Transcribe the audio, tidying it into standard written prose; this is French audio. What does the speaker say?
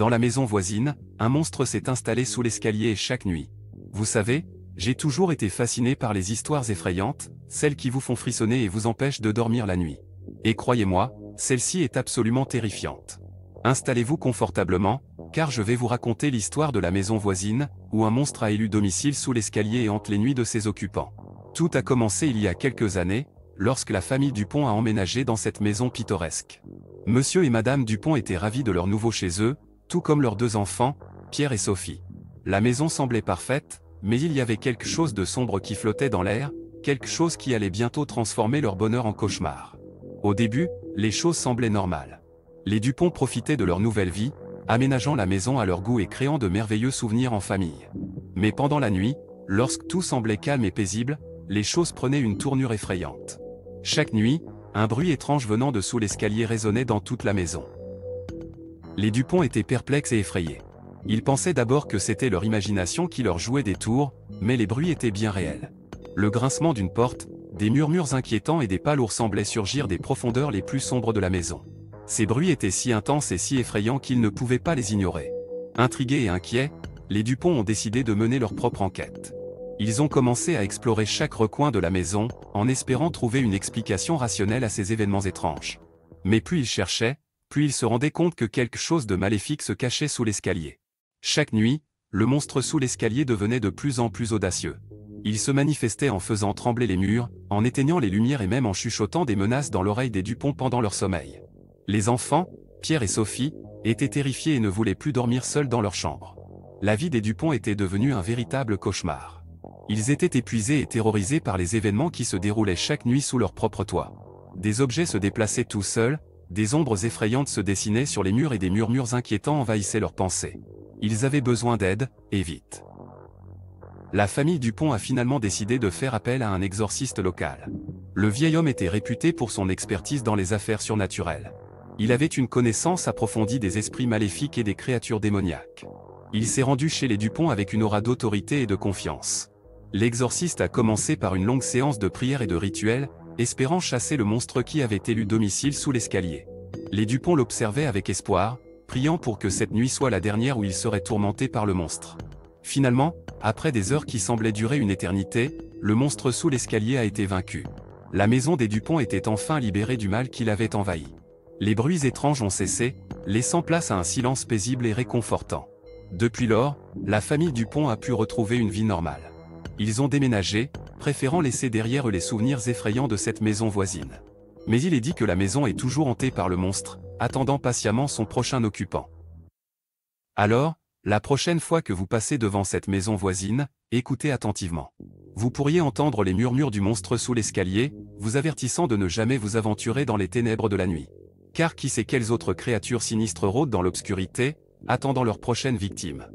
Dans la maison voisine, un monstre s'est installé sous l'escalier et chaque nuit. Vous savez, j'ai toujours été fasciné par les histoires effrayantes, celles qui vous font frissonner et vous empêchent de dormir la nuit. Et croyez-moi, celle-ci est absolument terrifiante. Installez-vous confortablement, car je vais vous raconter l'histoire de la maison voisine, où un monstre a élu domicile sous l'escalier et hante les nuits de ses occupants. Tout a commencé il y a quelques années, lorsque la famille Dupont a emménagé dans cette maison pittoresque. Monsieur et Madame Dupont étaient ravis de leur nouveau chez eux, tout comme leurs deux enfants, Pierre et Sophie. La maison semblait parfaite, mais il y avait quelque chose de sombre qui flottait dans l'air, quelque chose qui allait bientôt transformer leur bonheur en cauchemar. Au début, les choses semblaient normales. Les Dupont profitaient de leur nouvelle vie, aménageant la maison à leur goût et créant de merveilleux souvenirs en famille. Mais pendant la nuit, lorsque tout semblait calme et paisible, les choses prenaient une tournure effrayante. Chaque nuit, un bruit étrange venant de sous l'escalier résonnait dans toute la maison. Les Dupont étaient perplexes et effrayés. Ils pensaient d'abord que c'était leur imagination qui leur jouait des tours, mais les bruits étaient bien réels. Le grincement d'une porte, des murmures inquiétants et des pas lourds semblaient surgir des profondeurs les plus sombres de la maison. Ces bruits étaient si intenses et si effrayants qu'ils ne pouvaient pas les ignorer. Intrigués et inquiets, les Dupont ont décidé de mener leur propre enquête. Ils ont commencé à explorer chaque recoin de la maison, en espérant trouver une explication rationnelle à ces événements étranges. Mais plus ils cherchaient, plus ils se rendaient compte que quelque chose de maléfique se cachait sous l'escalier. Chaque nuit, le monstre sous l'escalier devenait de plus en plus audacieux. Il se manifestait en faisant trembler les murs, en éteignant les lumières et même en chuchotant des menaces dans l'oreille des Dupont pendant leur sommeil. Les enfants, Pierre et Sophie, étaient terrifiés et ne voulaient plus dormir seuls dans leur chambre. La vie des Dupont était devenue un véritable cauchemar. Ils étaient épuisés et terrorisés par les événements qui se déroulaient chaque nuit sous leur propre toit. Des objets se déplaçaient tout seuls, des ombres effrayantes se dessinaient sur les murs et des murmures inquiétants envahissaient leurs pensées. Ils avaient besoin d'aide, et vite. La famille Dupont a finalement décidé de faire appel à un exorciste local. Le vieil homme était réputé pour son expertise dans les affaires surnaturelles. Il avait une connaissance approfondie des esprits maléfiques et des créatures démoniaques. Il s'est rendu chez les Dupont avec une aura d'autorité et de confiance. L'exorciste a commencé par une longue séance de prières et de rituels, espérant chasser le monstre qui avait élu domicile sous l'escalier. Les Dupont l'observaient avec espoir, priant pour que cette nuit soit la dernière où il serait tourmenté par le monstre. Finalement, après des heures qui semblaient durer une éternité, le monstre sous l'escalier a été vaincu. La maison des Dupont était enfin libérée du mal qui l'avait envahi. Les bruits étranges ont cessé, laissant place à un silence paisible et réconfortant. Depuis lors, la famille Dupont a pu retrouver une vie normale. Ils ont déménagé, préférant laisser derrière eux les souvenirs effrayants de cette maison voisine. Mais il est dit que la maison est toujours hantée par le monstre, attendant patiemment son prochain occupant. Alors, la prochaine fois que vous passez devant cette maison voisine, écoutez attentivement. Vous pourriez entendre les murmures du monstre sous l'escalier, vous avertissant de ne jamais vous aventurer dans les ténèbres de la nuit. Car qui sait quelles autres créatures sinistres rôdent dans l'obscurité, attendant leur prochaine victime.